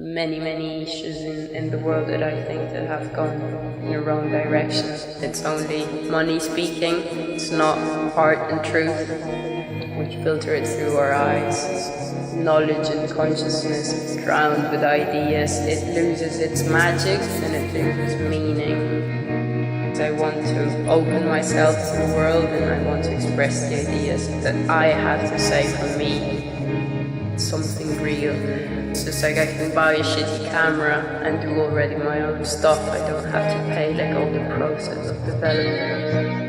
many issues in the world that I think that have gone in the wrong direction. It's only money speaking, it's not heart and truth. We filter it through our eyes. Knowledge and consciousness is drowned with ideas. It loses its magic and it loses meaning. I want to open myself to the world and I want to express the ideas that I have to say for me. It's something real. It's just like I can buy a shitty camera and do already my own stuff. I don't have to pay like all the process of development.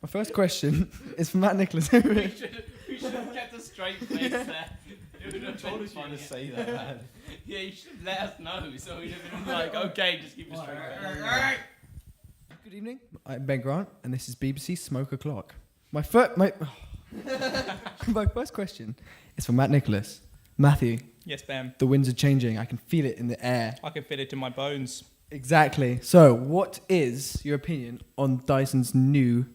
My first question is for Matt Nicholas. we should have kept a straight face there. It would have been trying to say that, man. Yeah, you should have let us know, so we'd have been like, okay, just keep a straight face. Good evening. I'm Ben Grant, and this is BBC Smoke O'Clock. My first question is for Matt Nicholas. Matthew, Yes, Ben. the winds are changing. I can feel it in the air. I can feel it in my bones. Exactly. So, what is your opinion on Dyson's new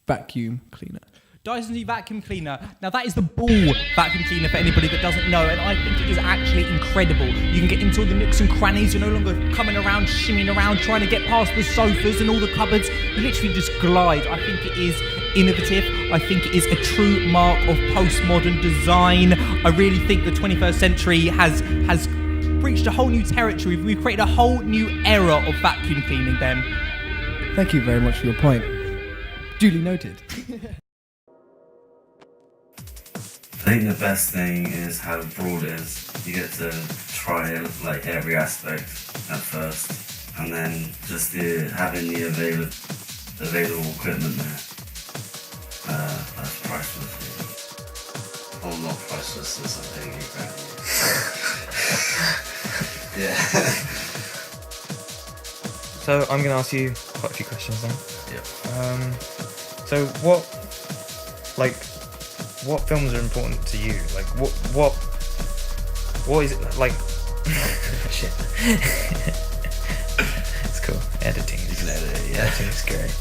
vacuum cleaner? Dyson's new vacuum cleaner. Now that is the ball vacuum cleaner for anybody that doesn't know, and I think it is actually incredible. You can get into all the nooks and crannies. You're no longer coming around, shimmying around, trying to get past the sofas and all the cupboards. You literally just glide. I think it is innovative. I think it is a true mark of postmodern design. I really think the 21st century has reached a whole new territory. We've created a whole new era of vacuum cleaning, Ben. Thank you very much for your point. Duly noted. I think the best thing is how broad it is. You get to try like every aspect at first, and then just having the available equipment there. That's priceless. Or not priceless, there's something you Yeah. So I'm going to ask you quite a few questions then. Yep. So what films are important to you? Like what is it like? Shit. It's cool. Editing. You can edit it, yeah. Editing is great.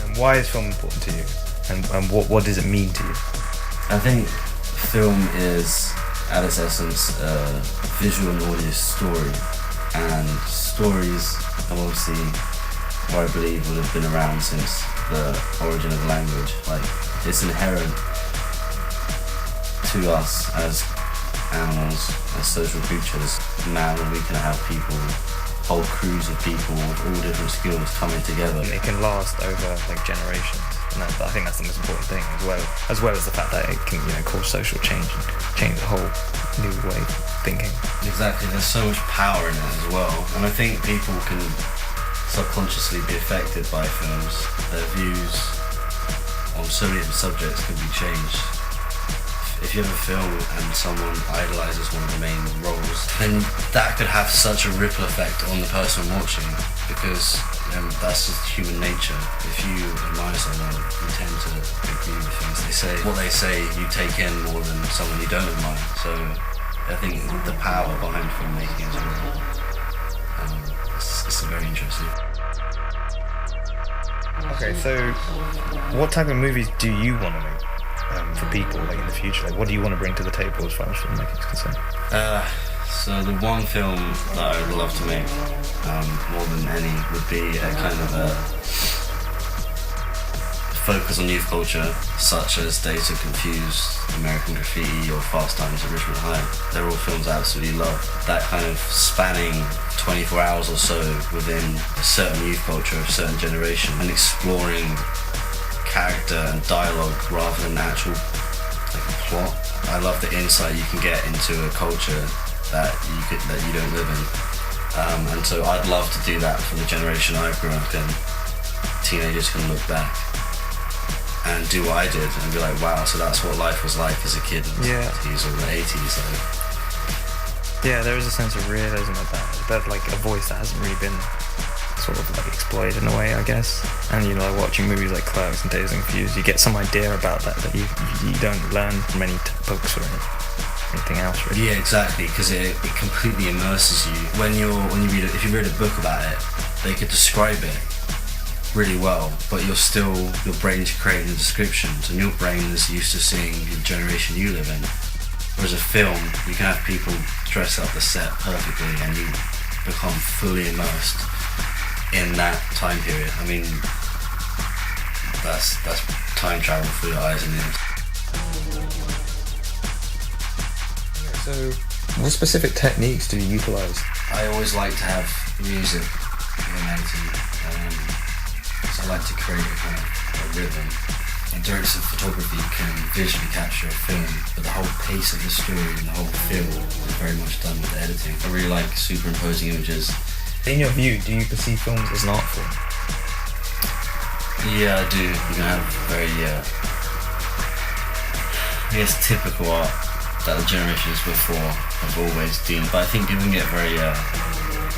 And why is film important to you? And what does it mean to you? I think film is, at its essence, a visual and audio story, and stories have obviously, or I believe, would have been around since the origin of language. Like, it's inherent to us as animals, as social creatures. Now we can have people, whole crews of people with all different skills coming together. It can last over like generations, and I think that's the most important thing, as well as the fact that it can cause social change and change the whole new way of thinking. Exactly, there's so much power in it as well, and I think people can subconsciously be affected by films. Their views on so many different subjects can be changed. If you have a film and someone idolises one of the main roles, then that could have such a ripple effect on the person watching, because that's just human nature. If you admire someone, you tend to agree with things they say. What they say, you take in more than someone you don't admire. So I think the power behind filmmaking is real. It's very interesting. Okay, so what type of movies do you want to make for people, like in the future? Like, what do you want to bring to the table as far as filmmaking is concerned? So the one film that I would love to make, more than any, would be a kind of a focus on youth culture, such as Dazed and Confused, American Graffiti, or Fast Times at Richmond High. They're all films I absolutely love. That kind of spanning 24 hours or so within a certain youth culture, a certain generation, and exploring character and dialogue rather than actual plot. I love the insight you can get into a culture that you don't live in. And so I'd love to do that for the generation I grew up in. Teenagers can look back and do what I did and be like, wow, so that's what life was like as a kid in the 70s or the 80s. Yeah, there is a sense of realism of that, like a voice that hasn't really been sort of like exploited in a way, I guess. And you know, like watching movies like Quirks and Dazed and Confused, you get some idea about that you don't learn from any books or anything else, really. Yeah, exactly, because it completely immerses you. If you read a book about it, they could describe it really well, but your brain's creating the descriptions, and your brain is used to seeing the generation you live in. Whereas a film, you can have people dress up the set perfectly, and you become fully immersed in that time period. I mean, that's time travel through your eyes and ears. So, what specific techniques do you utilise? I always like to have music in editing. So I like to create a kind of a rhythm. And directors of photography can visually capture a film, but the whole pace of the story and the whole feel is very much done with editing. I really like superimposing images. In your view, do you perceive films as an art form? Yeah, I do. You can have very, typical art that the generations before have always deemed. But I think people can get very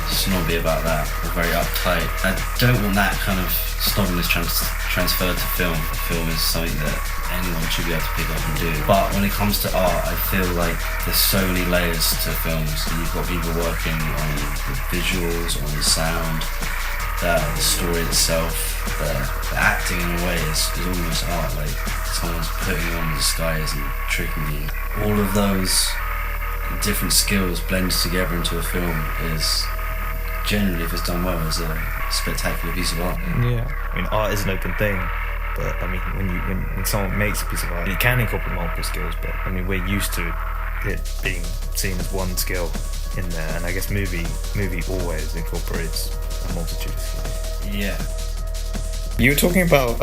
snobby about that, or very uptight. I don't want that kind of snobbiness transferred to film. Film is something that anyone should be able to pick up and do. But when it comes to art, I feel like there's so many layers to films. You've got people working on the visuals, on the sound, the story itself, the acting in a way is almost art. Like someone's putting on a disguise and tricking you. All of those different skills blended together into a film is generally, if it's done well, is a spectacular piece of art. Yeah, I mean, art is an open thing, but I mean, when someone makes a piece of art, it can incorporate multiple skills. But I mean, we're used to it being seen as one skill in there, and I guess movie always incorporates a multitude of skills. Yeah. You were talking about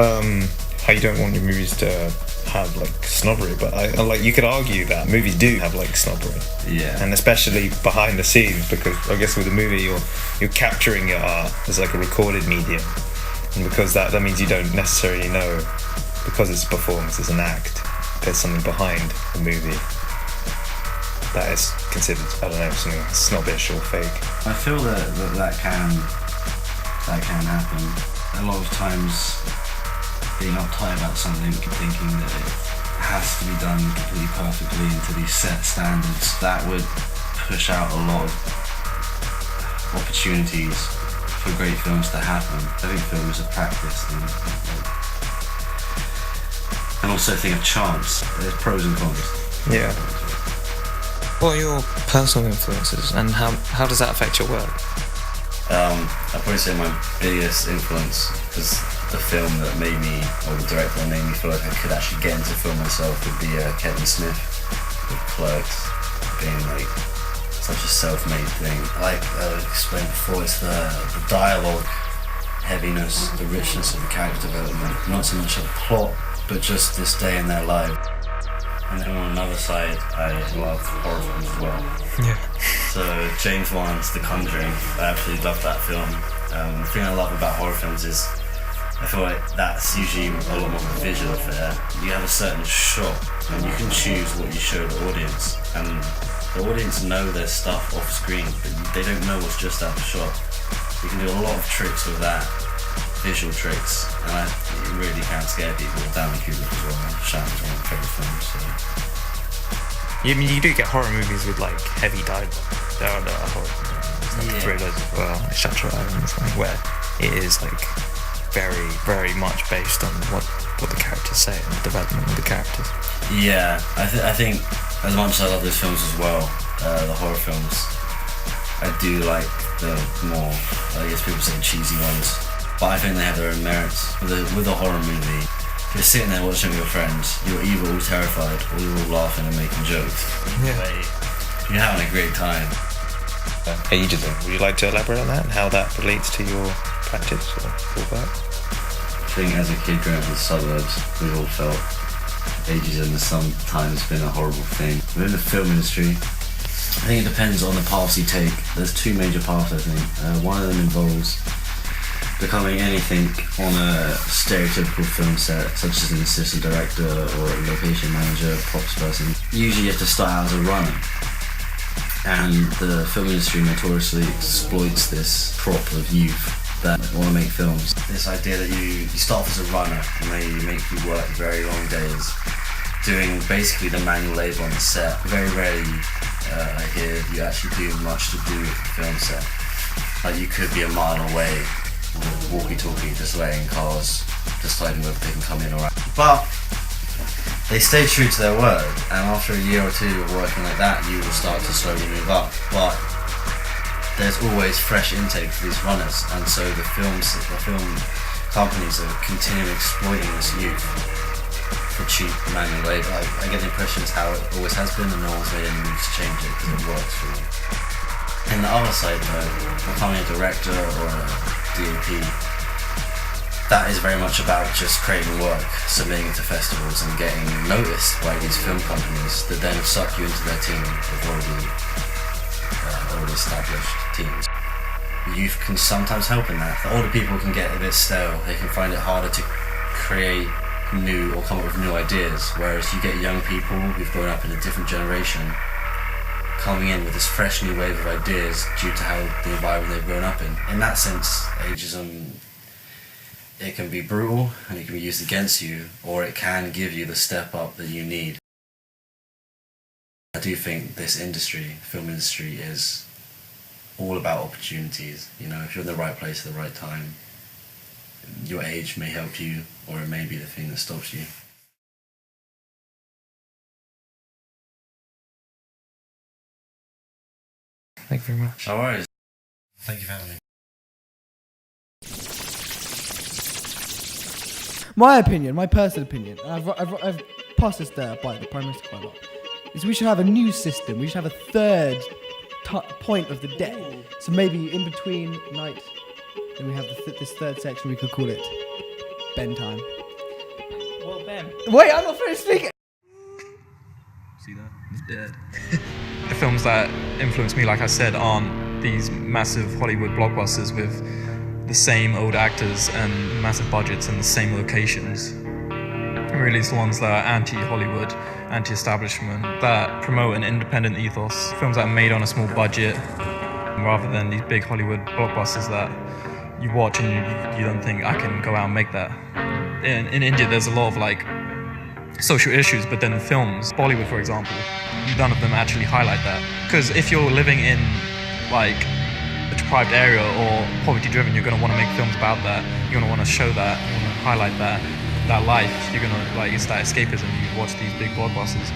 how you don't want your movies to have like snobbery, but I like you could argue that movies do have like snobbery. Yeah. And especially behind the scenes, because I guess with a movie you're capturing your art as like a recorded medium, and because that means you don't necessarily know, because it's a performance, it's an act, there's something behind the movie that is considered, I don't know, something snobbish or fake. I feel that can happen. A lot of times being uptight about something, thinking that it has to be done completely perfectly into these set standards, that would push out a lot of opportunities for great films to happen. I think film is a practice and also a thing of chance. There's pros and cons. Yeah. What are your personal influences, and how does that affect your work? I'd probably say my biggest influence was the film that made me, or the director that made me feel like I could actually get into film myself, would be Kevin Smith with Quirks, being like such a self-made thing. Like I explained before, it's the dialogue heaviness, the richness of the character development, not so much a plot, but just this day in their life. And then on another side, I love horror films as well. Yeah. So James Wan's The Conjuring, I absolutely love that film. The thing I love about horror films is I feel like that's usually a lot more of a visual affair. You have a certain shot and you can choose what you show the audience, and the audience know their stuff off screen, but they don't know what's just out of the shot. So you can do a lot of tricks with that, visual tricks, and it really can scare people. Down Kubrick as well, Shannon's one of my favourite films. So. Yeah, I mean, you do get horror movies with like heavy dialogue. There are horror movies, like thrillers as well, like Shutter Island, where it is like very, very much based on what the characters say and the development of the characters. Yeah, I think as much as I love those films as well, the horror films, I do like the more, I guess people say cheesy ones, but I think they have their own merits. With a horror movie, You're sitting there watching with your friends, you're either all terrified or you're all laughing and making jokes. You're having a great time. Ageism. Would you like to elaborate on that and how that relates to your practice or work? I think as a kid growing up in the suburbs, we all felt ageism has sometimes been a horrible thing. Within the film industry, I think it depends on the paths you take. There's two major paths, I think. One of them involves becoming anything on a stereotypical film set, such as an assistant director or a location manager, props person. Usually you have to start out as a runner. And the film industry notoriously exploits this prop of youth that want to make films. This idea that you start off as a runner and they make you work very long days, doing basically the manual labour on the set. Very rarely I hear you actually do much to do with the film set. Like you could be a mile away with a walkie-talkie just letting cars deciding whether they can come in or out. But they stay true to their word, and after a year or two of working like that, you will start to slowly move up. But there's always fresh intake for these runners, and so the film companies are continually exploiting this youth for cheap manual labour. I get the impression it's how it always has been, and no one's made any moves to change it because it works for them. And the other side though, becoming a director or a DOP, that is very much about just creating work, submitting it to festivals and getting noticed by these film companies that then suck you into their team of already established teams. Youth can sometimes help in that. The older people can get a bit stale, they can find it harder to create new or come up with new ideas, whereas you get young people who've grown up in a different generation coming in with this fresh new wave of ideas due to how the environment they've grown up in. In that sense, ageism, it can be brutal and it can be used against you, or it can give you the step up that you need. I do think this industry, film industry, is all about opportunities. You know, if you're in the right place at the right time, your age may help you, or it may be the thing that stops you. Thank you very much. No worries. Thank you for having me. My opinion, my personal opinion, and I've passed this there by the Prime Minister quite a lot, is we should have a new system. We should have a third point of the day. So maybe in between night, then we have this third section, we could call it Ben time. Well, Ben. Wait, I'm not finished speaking! See that? He's dead. The films that influence me, like I said, aren't these massive Hollywood blockbusters with the same old actors and massive budgets and the same locations. Really, it's the ones that are anti-Hollywood, anti-establishment, that promote an independent ethos. Films that are made on a small budget, rather than these big Hollywood blockbusters that you watch and you don't think, I can go out and make that. In India, there's a lot of like social issues, but then films, Bollywood for example, none of them actually highlight that. Because if you're living in like a deprived area or poverty driven, you're going to want to make films about that. You're going to want to show that, you want to highlight that life. You're going to, like, it's that escapism. You watch these big blockbusters,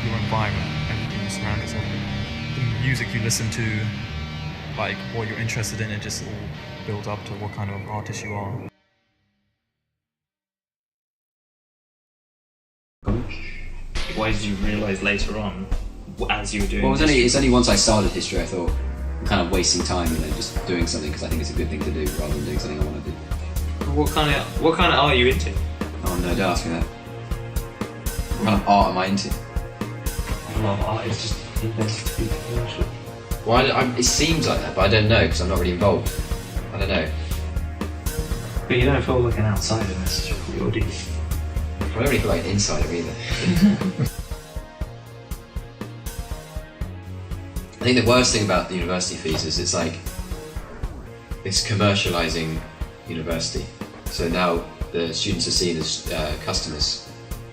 your environment, everything you surround yourself with, the music you listen to, like what you're interested in, it just all builds up to what kind of artist you are. Why did you realise later on, as you were doing? Well, it's only once I started history I thought I'm kind of wasting time, just doing something because I think it's a good thing to do rather than doing something I want to do. What kind of art are you into? Oh no, don't ask me that. What kind of art am I into? A lot of art is just invented to be commercial. Well, it seems like that, but I don't know because I'm not really involved. I don't know. But you don't feel like an outsider necessarily, or do you? I don't really feel like an insider either. I think the worst thing about the university fees is it's commercializing university. So now the students are seen as customers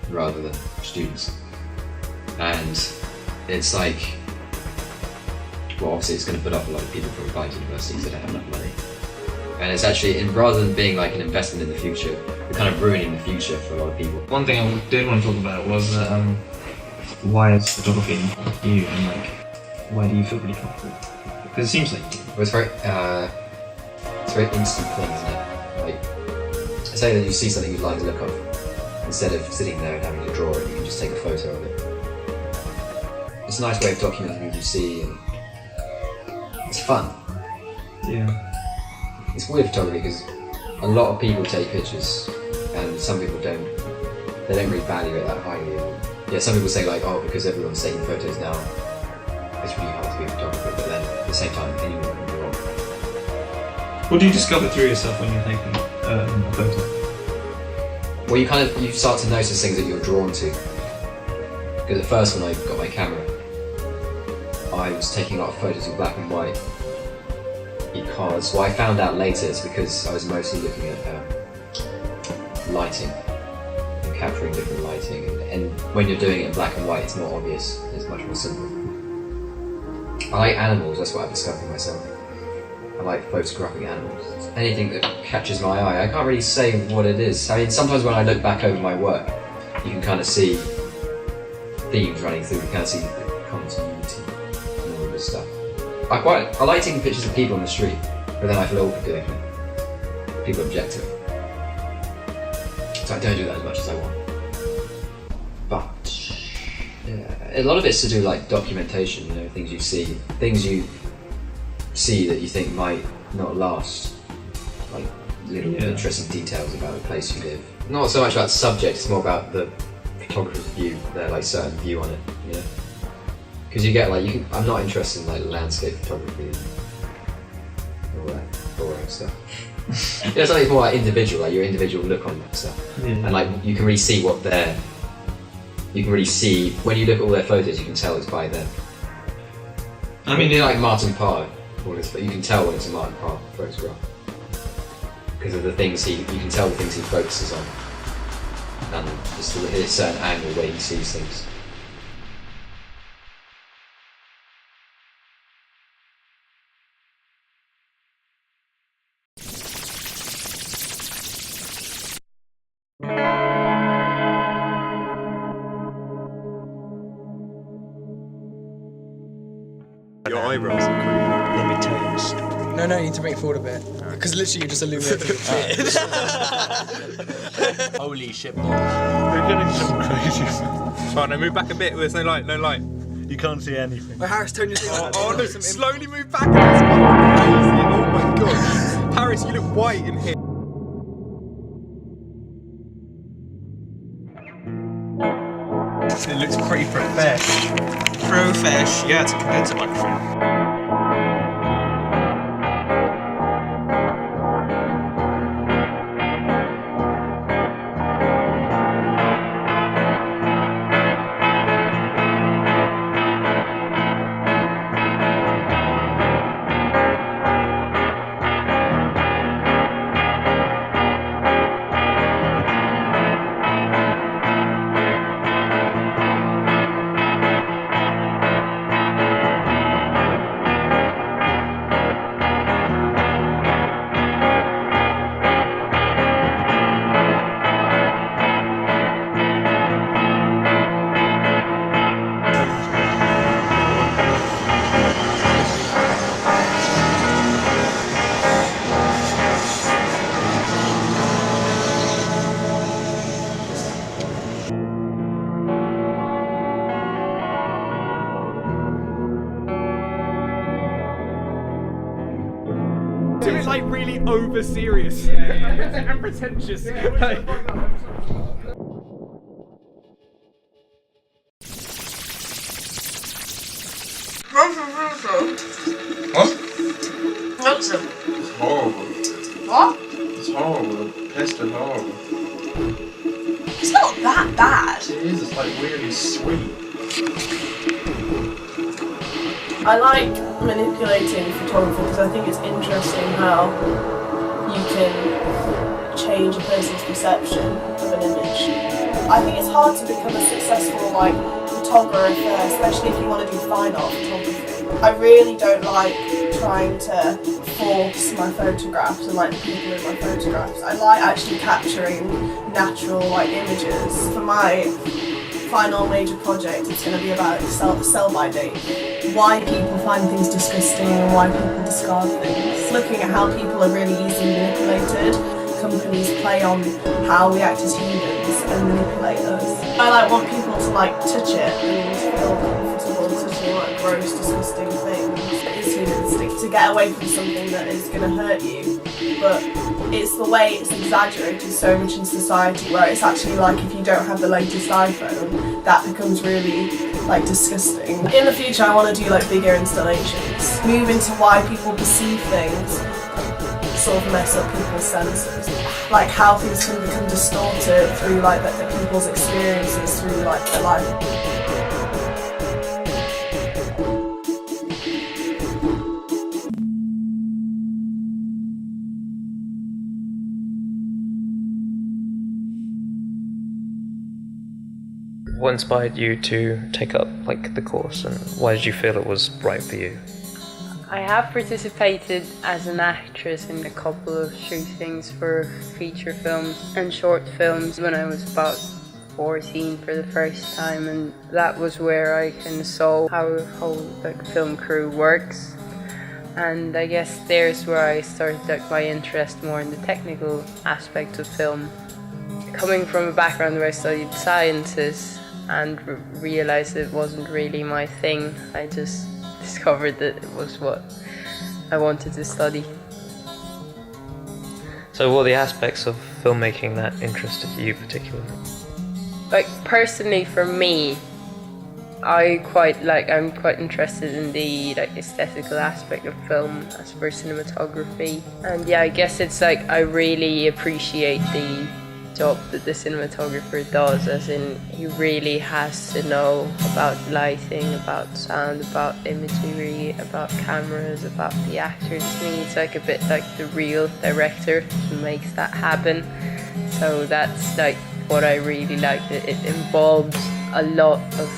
rather than students. And it's like, well, obviously it's going to put off a lot of people from applying to university because they don't have enough money. And it's actually, rather than being like an investment in the future, we're kind of ruining the future for a lot of people. One thing I did want to talk about was why is photography you, and like, why do you feel really comfortable? Because it seems like you do. Well, it's very instant thing, isn't it? Like, say that you see something you like the look of, instead of sitting there and having to draw it, you can just take a photo of it. It's a nice way of documenting what you see, and it's fun. Yeah. It's weird photography because a lot of people take pictures, and some people don't. They don't really value it that highly. Yeah, some people say like, oh, because everyone's taking photos now, it's really hard to be a photographer. But then at the same time, anyone can be wrong. What do you discover through yourself when you're taking a photo? Well, you start to notice things that you're drawn to. Because at first, when I got my camera, I was taking a lot of photos in black and white. Because, well, I found out later it's because I was mostly looking at lighting and capturing different lighting. And when you're doing it in black and white, it's more obvious. It's much more simple. I like animals. That's what I've discovered for myself. I like photographing animals. Anything that catches my eye. I can't really say what it is. I mean, sometimes when I look back over my work, you can kind of see themes running through. You kind of see the continuity and all of this stuff. I like taking pictures of people on the street, but then I feel awkward doing it. People object to it. So I don't do that as much as I want. But yeah, a lot of it's to do like documentation, things you see that you think might not last. Like little interesting details about the place you live. Not so much about the subject, it's more about the photographer's view, their like certain view on it, Because you get like, I'm not interested in like landscape photography and all that boring stuff. Something more like individual, like your individual look on stuff. And like you can really see when you look at all their photos, you can tell it's by them. I mean, like Martin Parr, but you can tell when it's a Martin Parr photograph. Because of the things you can tell the things he focuses on. And just a certain angle where he sees things. Your eyebrows are creepy. Let me tell you a story. No, you need to bring it forward a bit. Because literally you just illuminated your beard. Holy shit. They're getting some crazy. Right, now move back a bit. There's no light. You can't see anything. Well, Harris, turn your thing on. Oh, look, slowly move back. It's crazy. Oh my god. Harris, you look white in here. It looks pretty profesh. Profesh, yeah, it's a condenser microphone. It's like really over serious and pretentious. What? Awesome. It's horrible. What? It's horrible. Pest and horrible. It's not that bad. It is. It's like weirdly sweet. I like manipulating photography because I think it's interesting how you can change a person's perception of an image. I think it's hard to become a successful photographer, especially if you want to do fine art photography. I really don't like trying to force my photographs and the people in my photographs. I like actually capturing natural images. For my final major project, it's going to be about sell by date. Why people find things disgusting and why people discard things. Looking at how people are really easily manipulated companies play on how we act as humans and manipulate us. I want people to touch it and feel comfortable touching gross, disgusting things. It's human instinct to get away from something that is going to hurt you, but it's the way it's exaggerated so much in society, where it's actually if you don't have the latest iPhone, that becomes really disgusting. In the future I want to do bigger installations, move into why people perceive things, sort of mess up people's senses, how things can become distorted through the people's experiences through their life. What inspired you to take up the course, and why did you feel it was right for you? I have participated as an actress in a couple of shootings for feature films and short films when I was about 14 for the first time, and that was where I kind of saw how a whole film crew works. And I guess there's where I started my interest more in the technical aspect of film. Coming from a background where I studied sciences and realized it wasn't really my thing, I just discovered that it was what I wanted to study. So what are the aspects of filmmaking that interested you particularly? Personally for me, I'm quite interested in the aesthetical aspect of film as for cinematography. And yeah, I guess it's I really appreciate the job that the cinematographer does, as in he really has to know about lighting, about sound, about imagery, about cameras, about the actors. To me it's a bit the real director who makes that happen. So that's what I really like. It involves a lot of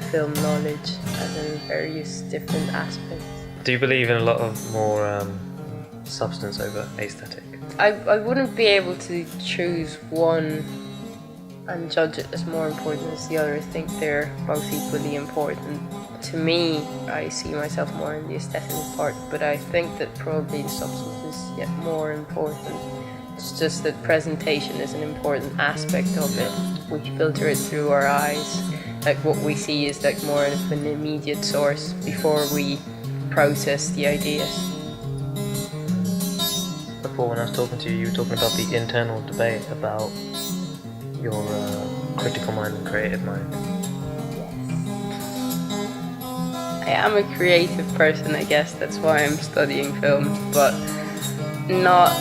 film knowledge and in various different aspects. Do you believe in a lot of more substance over aesthetic? I wouldn't be able to choose one and judge it as more important as the other. I think they're both equally important. To me, I see myself more in the aesthetical part, but I think that probably the substance is yet more important. It's just that presentation is an important aspect of it. We filter it through our eyes. What we see is more of an immediate source before we process the ideas. Before, when I was talking to you, you were talking about the internal debate about your critical mind and creative mind. I am a creative person, I guess. That's why I'm studying film, but not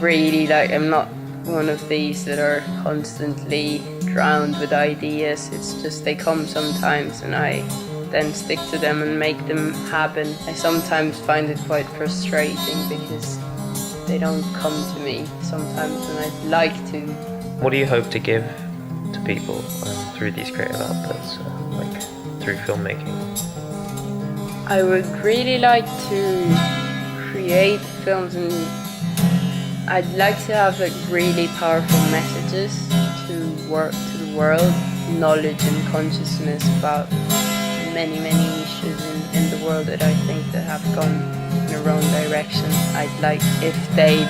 really. I'm not one of these that are constantly drowned with ideas. It's just they come sometimes and I then stick to them and make them happen. I sometimes find it quite frustrating because they don't come to me sometimes when I'd like to. What do you hope to give to people through these creative outputs, through filmmaking? I would really like to create films, and I'd like to have really powerful messages to the world, knowledge and consciousness about many issues in the world that I think that have gone in the wrong direction. I'd like if they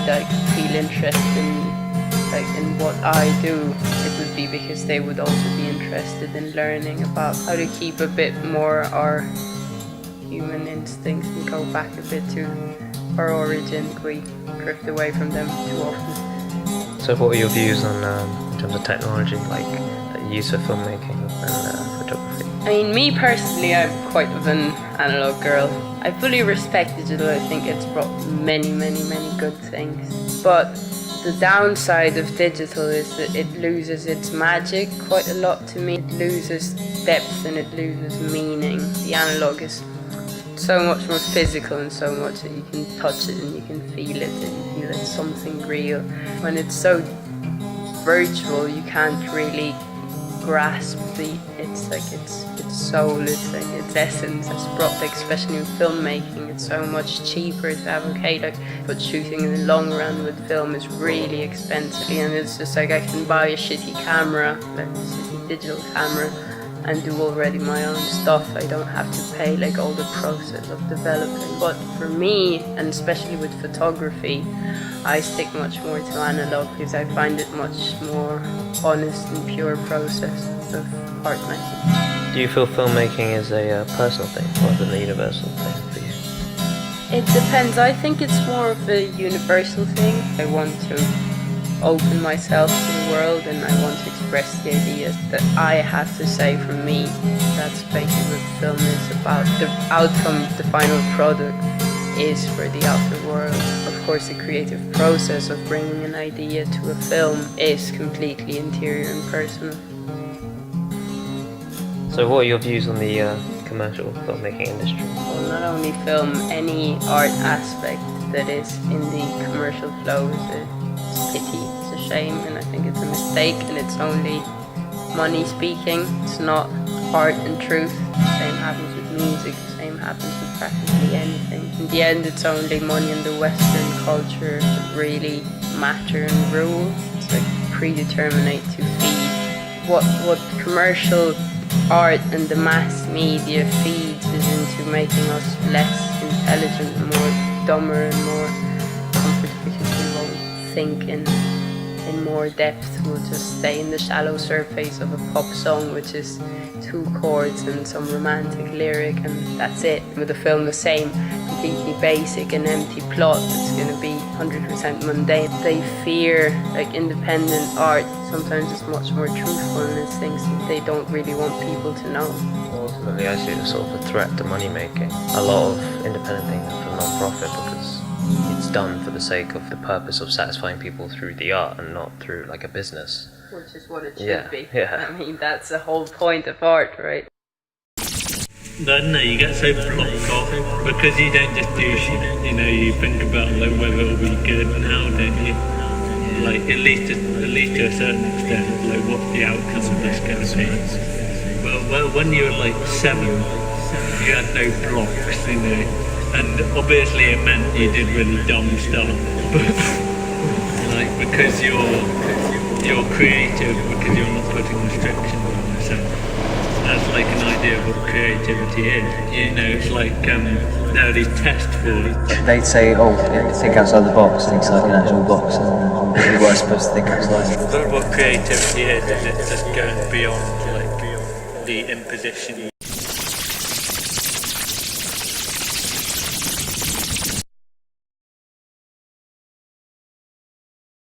feel interested in what I do, it would be because they would also be interested in learning about how to keep a bit more our human instincts and go back a bit to our origin. We drift away from them too often. So what are your views on in terms of technology, the use of filmmaking and photography? I mean, me personally, I'm quite of an analog girl. I fully respect digital. I think it's brought many good things. But the downside of digital is that it loses its magic quite a lot to me. It loses depth and it loses meaning. The analog is so much more physical and so much that you can touch it and you can feel it and you feel it's something real. When it's so virtual, you can't really grasp its soul, its essence. It's brought, especially in filmmaking, it's so much cheaper to have but shooting in the long run with film is really expensive, and it's just I can buy a shitty camera, a shitty digital camera, and do already my own stuff. I don't have to pay like all the process of developing. But for me, and especially with photography, I stick much more to analog because I find it much more honest and pure process of art making. Do you feel filmmaking is a personal thing rather than a universal thing for you? It depends. I think it's more of a universal thing. I want to open myself to the world and I want to express the ideas that I have to say from me. That's basically what film is about. The outcome, the final product is for the outer world. Of course, the creative process of bringing an idea to a film is completely interior and personal. So what are your views on the commercial filmmaking industry? Well, not only film, any art aspect that is in the commercial flow is a pity, it's a shame, and I think it's a mistake, and it's only money speaking. It's not art and truth. The same happens with music, the same happens with practically anything. In the end, it's only money and the Western culture that really matter and rule. It's like predeterminate to feed. What commercial art and the mass media feeds is into making us less intelligent, more dumber and more comfortable because we won't think in more depth. We'll just stay in the shallow surface of a pop song, which is 2 chords and some romantic lyric, and that's it. With a film the same, completely basic and empty plot that's going to be 100% mundane. They fear like independent art. Sometimes it's much more truthful and it's things that they don't really want people to know. Ultimately, I see it as sort of a threat to money making. A lot of independent things are for non-profit because it's done for the sake of the purpose of satisfying people through the art and not through like a business. Which is what it should be. Yeah. I mean, that's the whole point of art, right? I don't know, you get so blocked off because you don't just do shit, you know, you think about like whether it'll be good and how, don't you? Like at least to a certain extent, like what's the outcome of this going to be? Well, when you were like 7, you had no blocks, you know, and obviously it meant you did really dumb stuff, but like because you're creative, because you're not putting restrictions on yourself. That's like an idea of what creativity is. You know, it's like there are these test boards. They'd say, oh, think outside the box, and it's like an actual box, and we were supposed to think outside. But what creativity is it's just going beyond like the imposition.